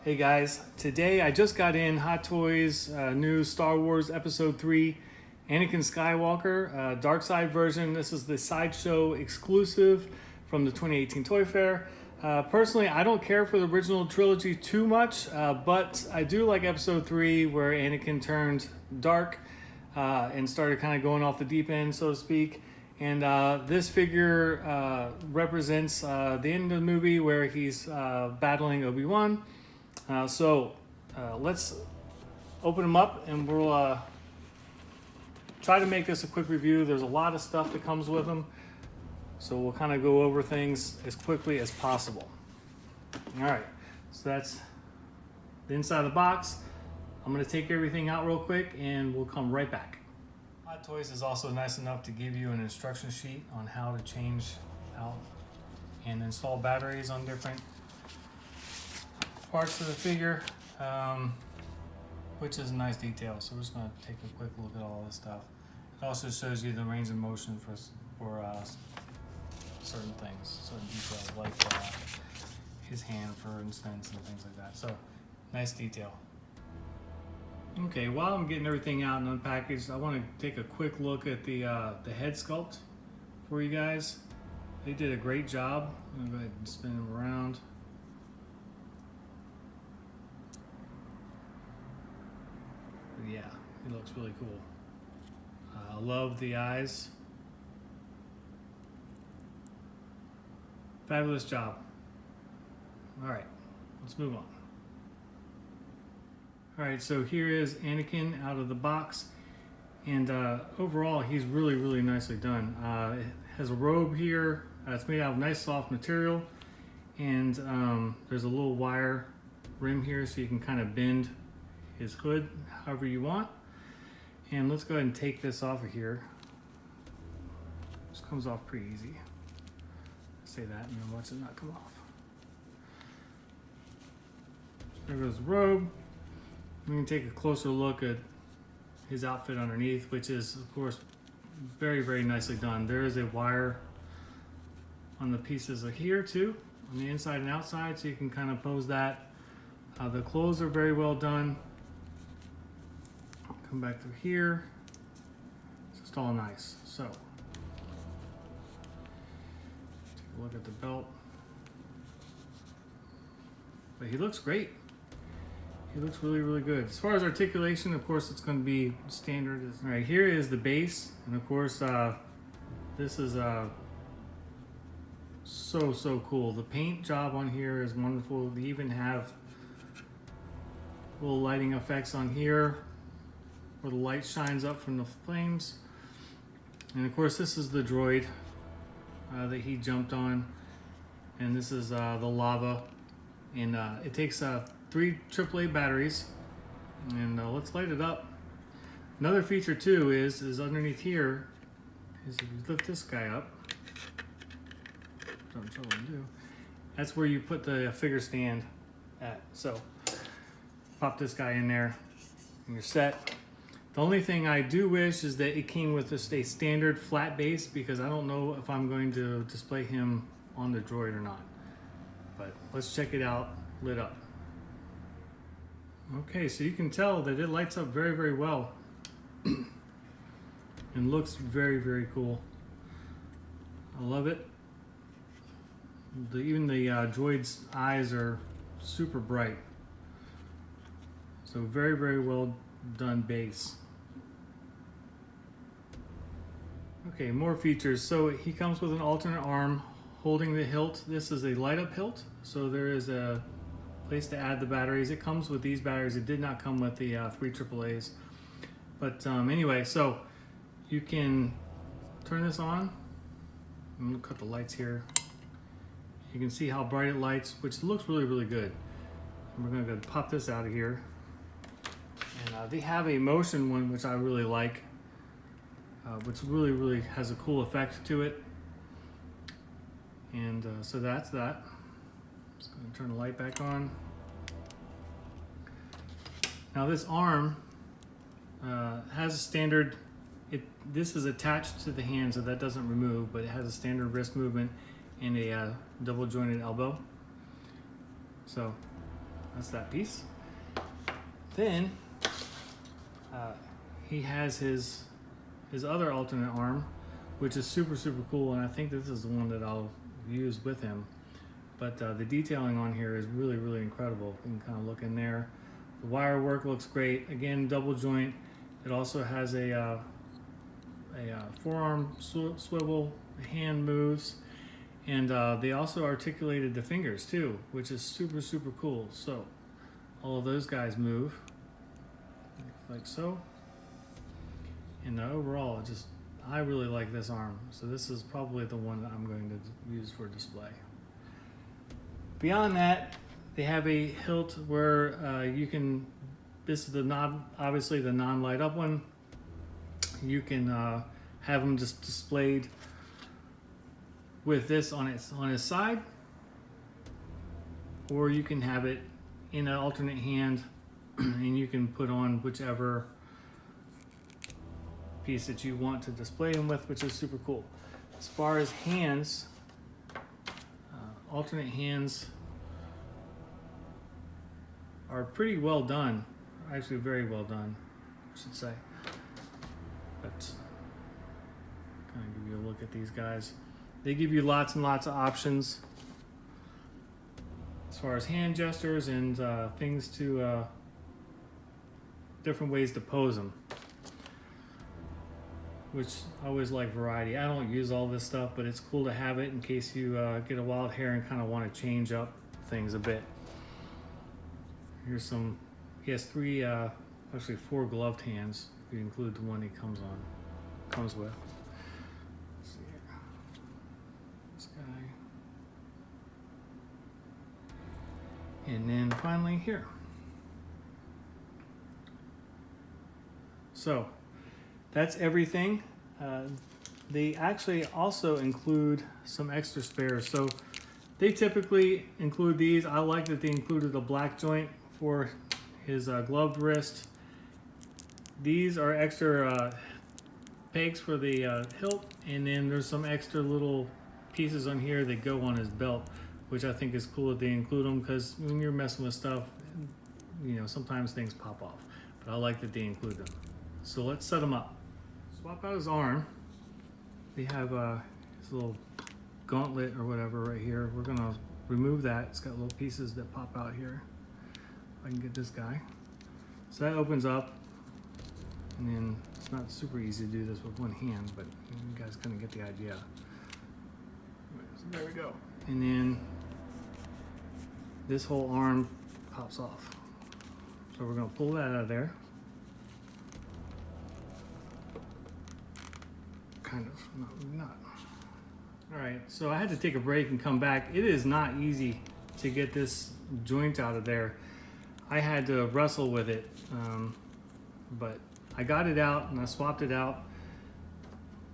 Hey guys, today I just got in Hot Toys new Star Wars Episode 3 Anakin Skywalker Dark Side version. This is the Sideshow exclusive from the 2018 Toy Fair. Personally, I don't care for the original trilogy too much, but I do like Episode 3 where Anakin turned dark and started kind of going off the deep end, so to speak. And this figure represents the end of the movie where he's battling Obi-Wan. So let's open them up and we'll try to make this a quick review. There's a lot of stuff that comes with them, so we'll kind of go over things as quickly as possible. All right, so that's the inside of the box. I'm going to take everything out real quick and we'll come right back. Hot Toys is also nice enough to give you an instruction sheet on how to change out and install batteries on different parts of the figure, which is a nice detail. So we're just going to take a quick look at all this stuff. It also shows you the range of motion for certain things, certain details, like his hand, for instance, and things like that. So nice detail. Okay, while I'm getting everything out and unpackaged, I want to take a quick look at the head sculpt for you guys. They did a great job. I'm going to go ahead and spin them around. Yeah, it looks really cool. I love the eyes. Fabulous job. All right, let's move on. All right, so here is Anakin out of the box. And overall, he's really, really nicely done. It has a robe here. It's made out of nice soft material. And there's a little wire rim here so you can kind of bend his hood however you want. And let's go ahead and take this off of here. This comes off pretty easy. Say that and then watch it not come off. So there goes the robe. We can take a closer look at his outfit underneath, which is of course very, very nicely done. There is a wire on the pieces of here too, on the inside and outside, so you can kind of pose that. The clothes are very well done. Come back through here. It's just all nice. So, take a look at the belt. But he looks great. He looks really, really good. As far as articulation, of course, it's going to be standard. All right, here is the base. And of course, this is so cool. The paint job on here is wonderful. They even have little lighting effects on here where the light shines up from the flames. And of course, this is the droid that he jumped on. And this is the lava. And it takes 3 AAA batteries. And let's light it up. Another feature too is underneath here is if you lift this guy up, which I'm sure we'll do, that's where you put the figure stand at. So pop this guy in there and you're set. The only thing I do wish is that it came with just a standard flat base, because I don't know if I'm going to display him on the droid or not. But let's check it out lit up. Okay, so you can tell that it lights up very, very well and looks very, very cool. I love it. Even the droid's eyes are super bright. So very, very well done base. Okay, more features. So he comes with an alternate arm holding the hilt. This is a light up hilt. So there is a place to add the batteries. It comes with these batteries. It did not come with the 3 AAAs. But anyway, so you can turn this on. I'm gonna cut the lights here. You can see how bright it lights, which looks really, really good. And we're gonna go pop this out of here. And they have a motion one, which I really like, which really, really has a cool effect to it. And so that's that. Just going to turn the light back on. Now this arm has a standard, this is attached to the hand, so that doesn't remove, but it has a standard wrist movement and a double jointed elbow. So that's that piece. Then he has his other alternate arm, which is super cool, and I think this is the one that I'll use with him. But the detailing on here is really incredible. You can kind of look in there. The wire work looks great. Again, double joint. It also has a forearm swivel, the hand moves, and they also articulated the fingers too, which is super cool. So all of those guys move like so. And overall, I really like this arm. So this is probably the one that I'm going to use for display. Beyond that, they have a hilt where you can, this is obviously the non-light up one. You can have them just displayed with this on his side, or you can have it in an alternate hand, and you can put on whichever piece that you want to display them with, which is super cool. As far as hands, alternate hands are pretty well done, actually very well done, I should say. But kind of give you a look at these guys. They give you lots and lots of options as far as hand gestures and things to different ways to pose them, which I always like variety. I don't use all this stuff, but it's cool to have it in case you get a wild hair and kind of want to change up things a bit. Here's some, he has actually four gloved hands if you include the one he comes with. Let's see here. This guy. And then finally here. So that's everything. They actually also include some extra spares. So they typically include these. I like that they included a black joint for his gloved wrist. These are extra pegs for the hilt, and then there's some extra little pieces on here that go on his belt, which I think is cool that they include them, because when you're messing with stuff, you know, sometimes things pop off. But I like that they include them. So let's set them up. Swap out his arm. They have his little gauntlet or whatever right here. We're gonna remove that. It's got little pieces that pop out here. I can get this guy. So that opens up, and then it's not super easy to do this with one hand, but you guys kind of get the idea. So there we go. And then this whole arm pops off. So we're gonna pull that out of there. Kind of, not. All right, so I had to take a break and come back. It is not easy to get this joint out of there. I had to wrestle with it, but I got it out and I swapped it out.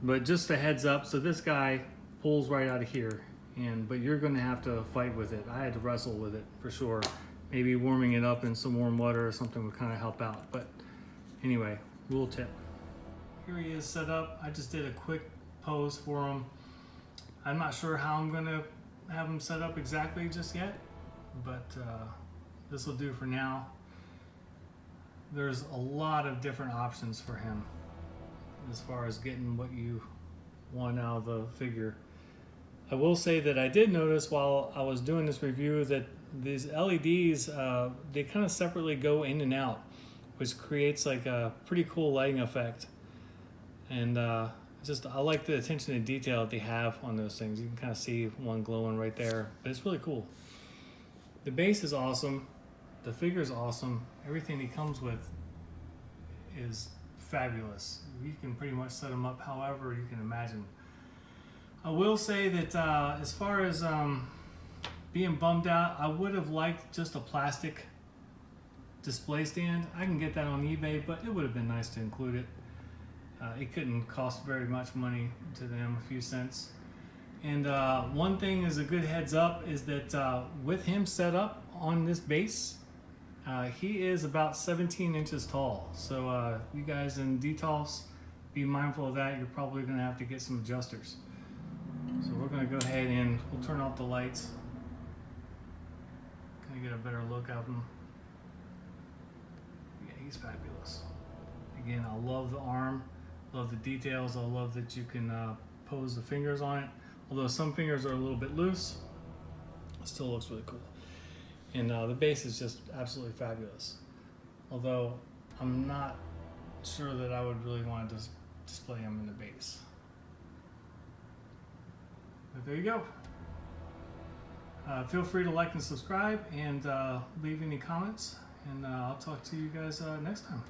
But just a heads up, so this guy pulls right out of here, but you're gonna have to fight with it. I had to wrestle with it for sure. Maybe warming it up in some warm water or something would kind of help out. But anyway, rule tip. Here he is set up. I just did a quick pose for him. I'm not sure how I'm gonna have him set up exactly just yet, but this will do for now. There's a lot of different options for him as far as getting what you want out of the figure. I will say that I did notice while I was doing this review that these LEDs, they kind of separately go in and out, which creates like a pretty cool lighting effect. And I like the attention to detail that they have on those things. You can kind of see one glowing right there, but it's really cool. The base is awesome. The figure is awesome. Everything he comes with is fabulous. You can pretty much set them up however you can imagine. I will say that as far as being bummed out, I would have liked just a plastic display stand. I can get that on eBay, but it would have been nice to include it. It couldn't cost very much money to them, a few cents. And one thing is a good heads up is that with him set up on this base, he is about 17 inches tall. So you guys in details, be mindful of that. You're probably gonna have to get some adjusters. So we're gonna go ahead and we'll turn off the lights. kind of get a better look of him. Yeah, he's fabulous. Again, I love the arm, love the details. I love that you can pose the fingers on it. Although some fingers are a little bit loose, it still looks really cool. And the base is just absolutely fabulous. Although I'm not sure that I would really want to display him in the base. But there you go. Feel free to like and subscribe and leave any comments. And I'll talk to you guys next time.